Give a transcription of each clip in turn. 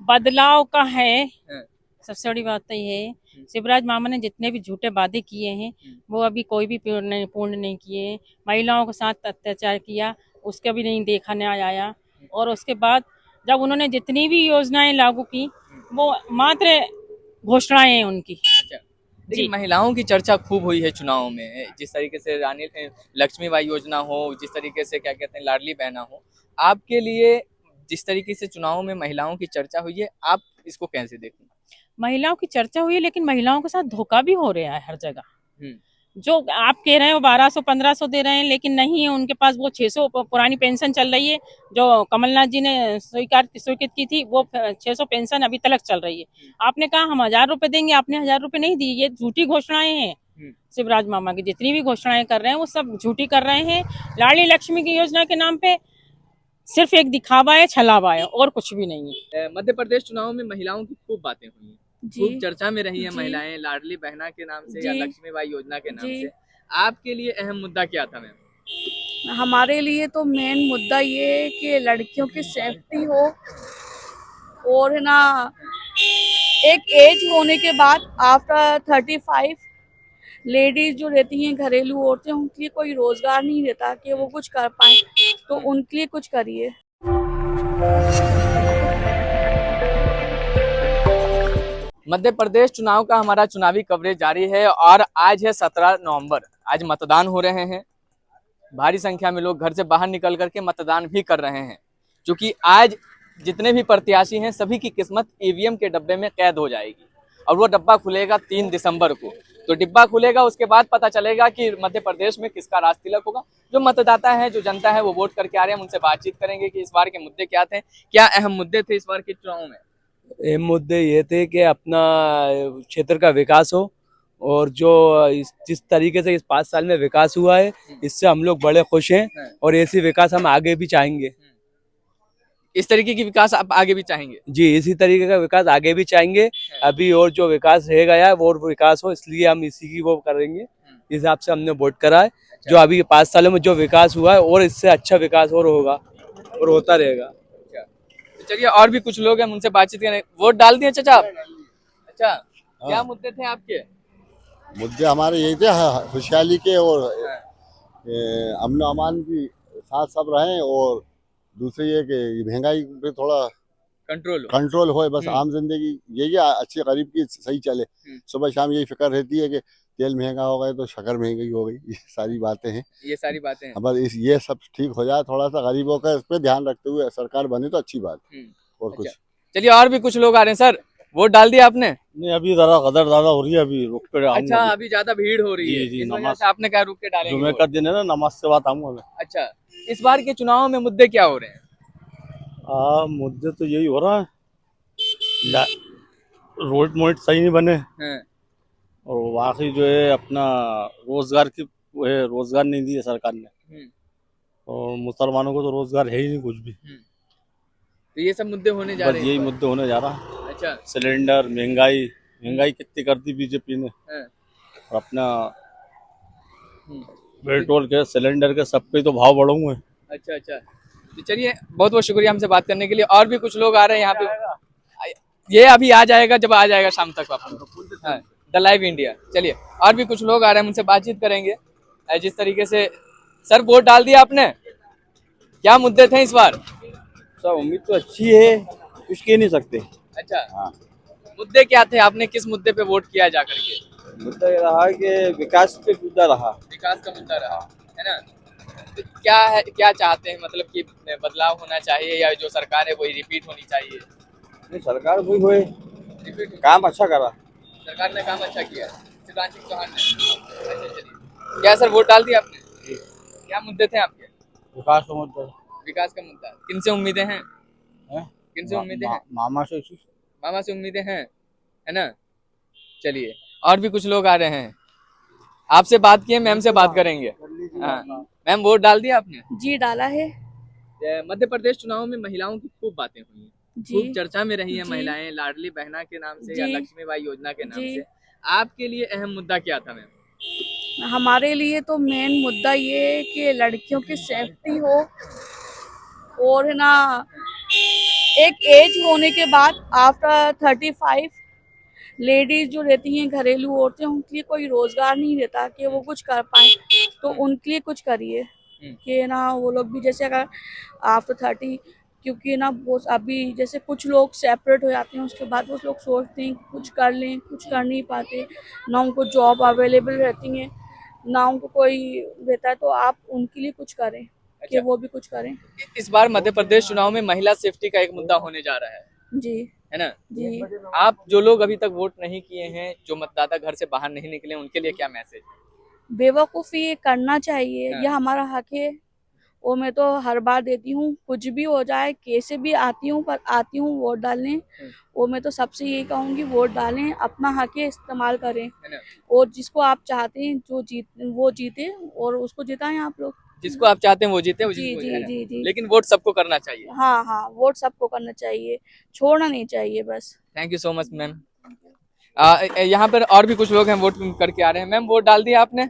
बदलाव का है। हाँ। सबसे बड़ी बात तो ये है, शिवराज मामा ने जितने भी झूठे वादे किए हैं वो अभी कोई भी पूर्ण नहीं किए। महिलाओं के साथ अत्याचार किया, उसका भी नहीं देखा नहीं आया। और उसके बाद जब उन्होंने जितनी भी योजनाएं लागू की वो मात्र घोषणाएं हैं उनकी। अच्छा, लेकिन जी महिलाओं की चर्चा खूब हुई है चुनाव में, जिस तरीके से रानी लक्ष्मीबाई योजना हो, जिस तरीके से क्या कहते हैं लाडली बहना हो। आपके लिए जिस तरीके से चुनाव में महिलाओं की चर्चा हुई है, आप इसको कैसे देखते हैं? महिलाओं की चर्चा हुई है, लेकिन महिलाओं के साथ धोखा भी हो रहा है हर जगह। हम्म। जो आप कह रहे हैं वो 1200 1500 दे रहे हैं, लेकिन नहीं है उनके पास। वो 600 पुरानी पेंशन चल रही है जो कमलनाथ जी ने स्वीकृत की थी, वो 600 पेंशन अभी तक चल रही है। आपने कहा हम 1000 रुपए देंगे, आपने 1000 रुपए नहीं दी। ये झूठी घोषणाएं हैं। शिवराज मामा की जितनी भी घोषणाएं कर रहे हैं वो सब झूठी कर रहे हैं। लाडली लक्ष्मी की योजना के नाम पे सिर्फ एक दिखावा है, छलावा है, और कुछ भी नहीं है। मध्य प्रदेश चुनाव में महिलाओं की खूब बातें हुई हैं, जी खूब चर्चा में रही है जी महिलाएं लाडली बहना के नाम से या जी लक्ष्मीबाई योजना के नाम जी से। आपके लिए अहम मुद्दा क्या था मैम? हमारे लिए तो मेन मुद्दा ये है कि लड़कियों की सेफ्टी हो, और है ना, एक एज होने के बाद आफ्टर 35 लेडीज जो रहती हैं, घरेलू औरतें, उनके लिए कोई रोजगार नहीं रहता कि वो कुछ कर पाए, तो उनके लिए कुछ करिए। मध्य प्रदेश चुनाव का हमारा चुनावी कवरेज जारी है और आज है 17 नवंबर। आज मतदान हो रहे हैं। भारी संख्या में लोग घर से बाहर निकल करके मतदान भी कर रहे हैं, क्योंकि आज जितने भी प्रत्याशी हैं सभी की किस्मत ईवीएम के डब्बे में कैद हो जाएगी। और वो डब्बा खुलेगा 3 दिसंबर को। तो डिब्बा खुलेगा, उसके बाद पता चलेगा कि मध्य प्रदेश में किसका राज तिलक होगा। जो मतदाता है, जो जनता है, वो वोट करके आ रहे हैं। उनसे बातचीत करेंगे कि इस बार के मुद्दे क्या थे, क्या अहम मुद्दे थे इस बार के चुनाव में। अहम मुद्दे ये थे कि अपना क्षेत्र का विकास हो, और जो जिस तरीके से इस 5 साल में विकास हुआ है, इससे हम लोग बड़े खुश हैं, और ऐसी विकास हम आगे भी चाहेंगे। इस तरीके की विकास आप आगे भी चाहेंगे? जी, इसी तरीके का विकास आगे भी चाहेंगे। अभी और जो विकास रह गया है वो और विकास हो, इसलिए हम इसी की वो करेंगे। इस हिसाब से हमने वोट करा है। जो अभी 5 सालों में जो विकास हुआ है, और इससे अच्छा विकास और होगा और होता रहेगा। तो चलिए, और भी कुछ लोग हैं, उनसे बातचीत करें। वोट डाल दिए चाचा आप? अच्छा, क्या मुद्दे थे आपके? मुद्दे हमारे यही थे, खुशहाली के और अमन अमान की साथ सब रहें, और दूसरी ये कि महंगाई पे थोड़ा कंट्रोल हो। बस आम जिंदगी यही अच्छी गरीब की सही चले। सुबह शाम यही फिक्र रहती है कि तेल महंगा हो गया तो शक्कर महंगी हो गई। ये सारी बातें हैं। ये सारी बातें हैं। बस ये सब ठीक हो जाए, थोड़ा सा गरीबों का इस पे ध्यान रखते हुए सरकार बने तो अच्छी बात। और अच्छा। कुछ चलिए, और भी कुछ लोग आ रहे हैं। सर, वोट डाल दिया आपने? नहीं, अभी जरा गदर ज्यादा हो रही है, अभी रुक कर आऊंगा। अच्छा, अभी ज्यादा भीड़ हो रही है, जी, इस वजह नमाज से आपने कहा रुक के डालेंगे जुमे वोट। का दिन है ना, नमाज से बाद आऊंगा मैं। अच्छा, इस बार के चुनाव में मुद्दे क्या हो रहे हैं? मुद्दे तो यही हो रहा है, रोड मोड सही नहीं बने, हैं। और बाकी जो है अपना रोजगार की वो है, रोजगार नहीं दिया सरकार ने, और मुसलमानों को तो रोजगार है ही नहीं कुछ भी। तो ये सब मुद्दे होने जा बस रहे हैं यही इस बार। मुद्दे होने जा रहा है। अच्छा। सिलेंडर, महंगाई कितनी कर दी बीजेपी ने, हैं। और अपना पेट्रोल के, सिलेंडर के, सबके तो भाव बढ़े हुए हैं। अच्छा अच्छा, तो चलिए, बहुत बहुत शुक्रिया हमसे बात करने के लिए। और भी कुछ लोग आ रहे हैं यहाँ पे। ये अभी आ जाएगा, जब आ जाएगा शाम तक वापस। हाँ, द लाइव इंडिया। चलिए, और भी कुछ लोग आ रहे हैं, उनसे बातचीत करेंगे। जिस तरीके से सर, वोट डाल दिया आपने? क्या मुद्दे थे इस बार? सब उम्मीद तो अच्छी है, कुछ कह नहीं सकते। अच्छा, हाँ, मुद्दे क्या थे? आपने किस मुद्दे पे वोट किया जा करके? मुद्दा ये रहा कि विकास पे मुद्दा रहा। विकास का मुद्दा रहा है ना। तो क्या है, क्या चाहते हैं, मतलब कि बदलाव होना चाहिए या जो सरकार है वही रिपीट होनी चाहिए? नहीं, सरकार कोई होए, रिपीट। काम अच्छा करा। सरकार ने काम अच्छा किया, शिवराज सिंह चौहान ने। अच्छा, चलिए। क्या सर, वोट डाल दिया आपने? क्या मुद्दे थे आपके? विकास का मुद्दा विकास का मुद्दा। किनसे उम्मीदें हैं? है। किनसे उम्मीदें हैं? मामा से मामा से उम्मीदें हैं, है ना। चलिए, और भी कुछ लोग आ रहे हैं। आपसे बात किए, मैम से बात करेंगे। हाँ, मैम, वोट डाल दिया आपने? जी, डाला है। मध्य प्रदेश चुनाव में महिलाओं की खूब बातें हुई हैं, जी खूब चर्चा में रही है जी महिलाएं लाडली बहना के नाम से या जी लक्ष्मीबाई योजना के नाम जी से। आपके लिए अहम मुद्दा क्या था मैम? हमारे लिए तो मेन मुद्दा ये है कि लड़कियों की सेफ्टी हो, और है ना, एक एज होने के बाद आफ्टर 35 लेडीज जो रहती हैं, घरेलू औरतें, उनके लिए कोई रोजगार नहीं रहता कि वो कुछ कर पाए, तो उनके लिए कुछ करिए कि ना वो लोग भी जैसे अगर आफ्टर 30, क्योंकि ना वो अभी जैसे कुछ लोग सेपरेट हो जाते हैं, उसके बाद वो लोग सोचते हैं कि कुछ कर लें, कुछ कर नहीं पाते, ना उनको जॉब अवेलेबल रहती है, ना उनको कोई रहता है, तो आप उनके लिए कुछ करें कि वो भी कुछ करें। इस बार मध्य प्रदेश चुनाव में महिला सेफ्टी का एक मुद्दा होने जा रहा जी है ना? जी। आप जो लोग अभी तक वोट नहीं किए हैं, जो मतदाता घर से बाहर नहीं निकले, उनके लिए क्या मैसेज? बेवकूफ़ी ये करना चाहिए, हाँ। यह हमारा हक है। और मैं तो हर बार देती हूँ, कुछ भी हो जाए, कैसे भी आती हूँ, पर आती हूँ वोट डालने। और मैं तो सबसे यही कहूँगी, वोट डालें, अपना हक है, इस्तेमाल करें। है ना? और जिसको आप चाहते हैं जो वो जीते और उसको जिताएं आप लोग। जिसको आप चाहते हैं वो जीते, जी है जी ना? जी जी। लेकिन वोट सबको करना चाहिए। हाँ हाँ, वोट सबको करना चाहिए, छोड़ना नहीं चाहिए बस। Thank you so much ma'am. यहाँ पर और भी कुछ लोग हैं, वोट करके आ रहे हैं। मैम, वोट डाल दिया आपने?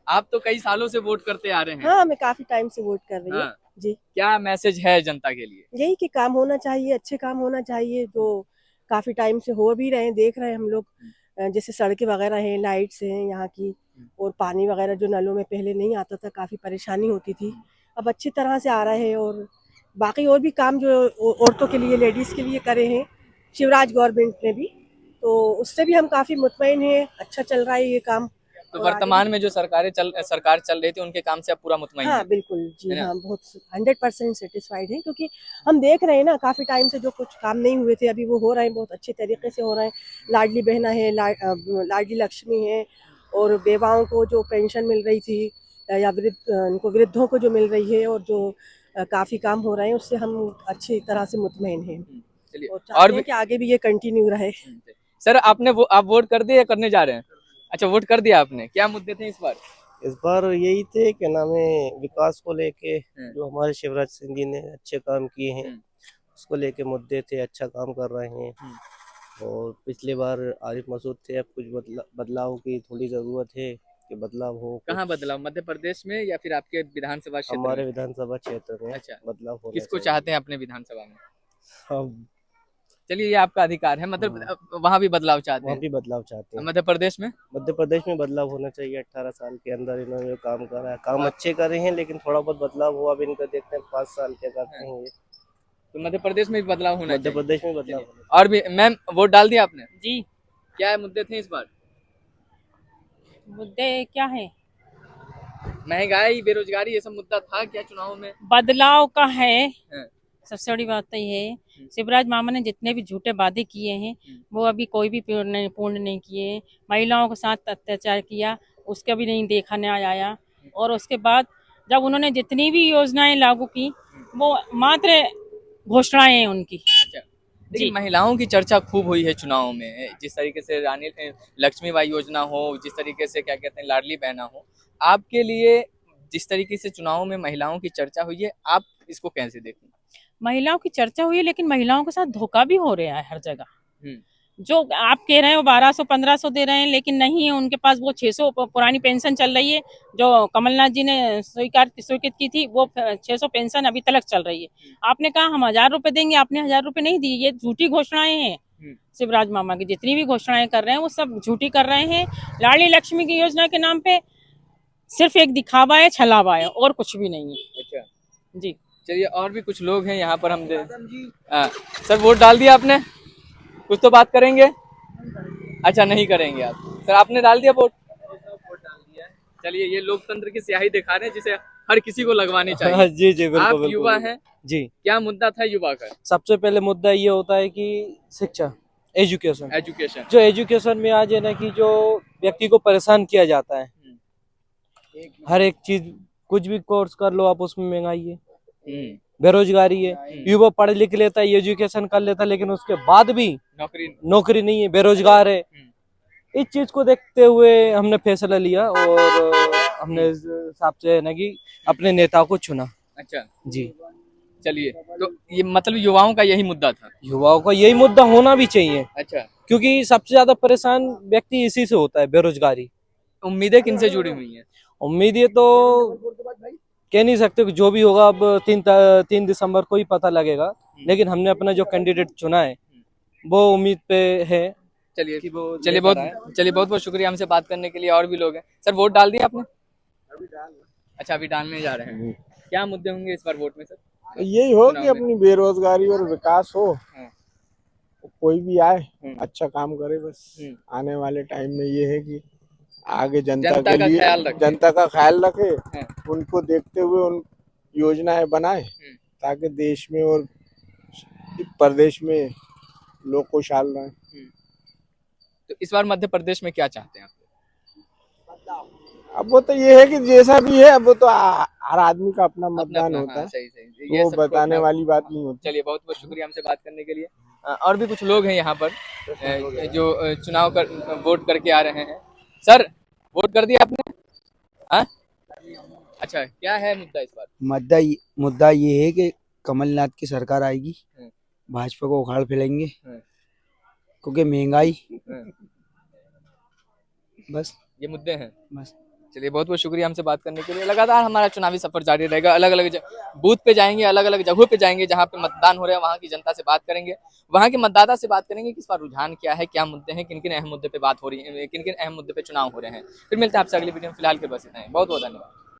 आप तो कई सालों से वोट करते आ रहे हैं। हाँ, मैं काफी टाइम से वोट कर रही हूँ। हाँ। जी, क्या मैसेज है जनता के लिए? यही कि काम होना चाहिए, अच्छे काम होना चाहिए, जो काफी टाइम से हो भी रहे हैं, देख रहे हैं हम लोग। जैसे सड़कें वगैरह हैं, लाइट्स हैं यहाँ की, और पानी वगैरह जो नलों में पहले नहीं आता था, काफी परेशानी होती थी, अब अच्छी तरह से आ रहे हैं। और बाकी और भी काम जो औरतों के लिए, लेडीज के लिए करे हैं शिवराज गवर्नमेंट ने भी, तो उससे भी हम काफी मुतमईन हैं, अच्छा चल रहा है ये काम। तो और आगे वर्तमान भी- में जो सरकार चल रही थी, उनके काम से आप पूरा मुतमईन हाँ हैं? बिल्कुल जी, है ना? हाँ बहुत 100% सेटिस्फाइड है, क्योंकि हम देख रहे हैं ना, काफ़ी टाइम से जो कुछ काम नहीं हुए थे, अभी वो हो रहे हैं, बहुत अच्छे तरीके से हो रहे हैं। लाडली बहना है, लाडली लक्ष्मी है, और बेवाओं को जो पेंशन मिल रही थी, या उनको वृद्धों को जो मिल रही है, और जो काफ़ी काम हो रहे हैं, उससे हम अच्छी तरह से मुतमईन हैं, चलिए, और और चाहते भी हैं कि आगे भी ये कंटिन्यू रहे। सर, आप वोट कर दिए या करने जा रहे हैं? अच्छा, वोट कर दिया आपने। क्या मुद्दे थे इस बार? इस बार यही थे कि नाम है, विकास को लेके जो हमारे शिवराज सिंह जी ने अच्छे काम किए हैं, उसको लेके मुद्दे थे, अच्छा काम कर रहे हैं। और पिछली बार आरिफ मसूद थे, अब कुछ बदलाव की थोड़ी ज़रूरत है कि बदलाव हो। कहाँ बदलाव? मध्य प्रदेश में या फिर आपके विधानसभा क्षेत्र हमारे में? विधानसभा क्षेत्र में अच्छा, बदलाव होना किसको चाहिए। चाहते हैं अपने विधानसभा में? हम चलिए, ये आपका अधिकार है, मतलब वहाँ भी बदलाव चाहते वहाँ हैं। भी बदलाव चाहते हैं। मध्य प्रदेश में? मध्य प्रदेश में बदलाव होना चाहिए। 18 साल के अंदर इन्होंने जो काम करा है, काम अच्छे करे हैं, लेकिन थोड़ा बहुत बदलाव हुआ। अब इनका देखते हैं 5 साल क्या करते हैं ये। तो मध्य प्रदेश में भी बदलाव होना मध्य चाहिए। प्रदेश में बदलाव होना और भी मैम, वोट डाल दिया आपने? जी। क्या मुद्दे थे इस बार? मुद्दे क्या है? महंगाई, बेरोजगारी, ये सब मुद्दा था क्या चुनाव में? बदलाव का है। हाँ। सबसे बड़ी बात तो ये है, शिवराज मामा ने जितने भी झूठे वादे किए हैं, वो अभी कोई भी पूर्ण नहीं किए हैं। महिलाओं के साथ अत्याचार किया, उसका भी नहीं देखा नहीं आया। और उसके बाद जब उन्होंने जितनी भी योजनाएं लागू की, वो मात्र घोषणाएं हैं उनकी। अच्छा, लेकिन महिलाओं की चर्चा खूब हुई है चुनाव में। जिस तरीके से रानी लक्ष्मीबाई योजना हो, जिस तरीके से क्या कहते हैं लाडली बहना हो, आपके लिए जिस तरीके से चुनाव में महिलाओं की चर्चा हुई है, आप इसको कैसे देखते हैं? महिलाओं की चर्चा हुई है, लेकिन महिलाओं के साथ धोखा भी हो रहा है हर जगह। जो आप कह रहे हो 1200-1500 दे रहे हैं, लेकिन नहीं है उनके पास। वो 600 पुरानी पेंशन चल रही है, जो कमलनाथ जी ने स्वीकृत की थी, वो 600 पेंशन अभी तक चल रही है। आपने कहा हम 1000 रुपए देंगे, आपने 1000 रुपए नहीं दिए। ये झूठी घोषणाएं हैं। शिवराज मामा की जितनी भी घोषणाएं कर रहे हैं, वो सब झूठी कर रहे हैं। लाडली लक्ष्मी की योजना के नाम पे सिर्फ एक दिखावा है, छलावा है, और कुछ भी नहीं है। अच्छा जी। चलिए, और भी कुछ लोग हैं यहाँ पर। सर, वोट डाल दिया आपने? कुछ तो बात करेंगे? अच्छा, नहीं करेंगे आप। सर, आपने डाल दिया वोट? चलिए, ये लोकतंत्र की स्याही दिखा रहे हैं, जिसे हर किसी को लगवानी चाहिए। जी जी, बिल्कुल आप बिल्कुल। युवा हैं जी, क्या मुद्दा था युवा का? सबसे पहले मुद्दा ये होता है कि शिक्षा, एजुकेशन। एजुकेशन। जो एजुकेशन में आज है ना, कि जो व्यक्ति को परेशान किया जाता है, हर एक चीज, कुछ भी कोर्स कर लो आप, उसमें महंगाई है, बेरोजगारी है। युवा पढ़ लिख लेता है, एजुकेशन कर लेता है, लेकिन उसके बाद भी नौकरी नहीं है, बेरोजगार है। इस चीज को देखते हुए हमने फैसला लिया, और हमने इस हिसाब से है ना कि अपने नेता को चुना। अच्छा जी। चलिए, तो ये मतलब युवाओं का यही मुद्दा था? युवाओं का यही मुद्दा होना भी चाहिए, अच्छा। क्योंकि सबसे ज्यादा परेशान व्यक्ति इसी से होता है, बेरोजगारी। उम्मीदें किनसे जुड़ी हुई हैं? उम्मीदें तो कह नहीं सकते, जो भी होगा अब 3 दिसंबर को ही पता लगेगा। लेकिन हमने अपना जो कैंडिडेट चुना है वो उम्मीद पे है चलिए कि वो चलिए बहुत बहुत शुक्रिया हमसे बात करने के लिए। और भी लोग हैं। सर वोट डाल दिया आपने? अच्छा अभी डालने जा रहे हैं। क्या मुद्दे होंगे इस बार वोट में सर? यही हो चुनाव कि में? अपनी बेरोजगारी और विकास हो, हाँ। कोई भी आए हम्म। अच्छा काम करे बस। हम्म। आने वाले टाइम में ये है कि आगे जनता जनता के का लिए ख्याल रखे। जनता का ख्याल रखे, हाँ। उनको देखते हुए उन योजनाएं बनाए ताकि देश में और प्रदेश में लोग खुशहाल रहें। तो इस बार मध्य प्रदेश में क्या चाहते हैं आप? अब वो तो ये है कि जैसा भी है, अब वो तो हर आदमी का अपना मतदान अपना, होता हाँ, है, सही सही। ये वो सबको बताने अपना- वाली बात नहीं होती। चलिए बहुत बहुत शुक्रिया हमसे बात करने के लिए। और भी कुछ लोग हैं यहाँ पर जो चुनाव कर वोट करके आ रहे हैं। सर वोट कर दिया आपने? हाँ? अच्छा क्या है मुद्दा इस बार? मुद्दा ये है कि कमलनाथ की सरकार आएगी, हम्म। भाजपा को उखाड़ फेंकेंगे हम्म। क्योंकि महंगाई, हम्म। बस ये मुद्दे हैं। बस चलिए बहुत बहुत शुक्रिया हमसे बात करने के लिए। लगातार हमारा चुनावी सफर जारी रहेगा। अलग अलग बूथ पे जाएंगे, अलग अलग जगहों पे जाएंगे जहाँ पे मतदान हो रहा है, वहाँ की जनता से बात करेंगे, वहाँ के मतदाता से बात करेंगे कि इस बार रुझान क्या है, क्या मुद्दे हैं, किन किन अहम मुद्दे पे बात हो रही है, किन किन अहम मुद्दे पे चुनाव हो रहे हैं। फिर मिलते हैं आपसे अगली वीडियो में। फिलहाल के बस इतना ही। बहुत बहुत धन्यवाद।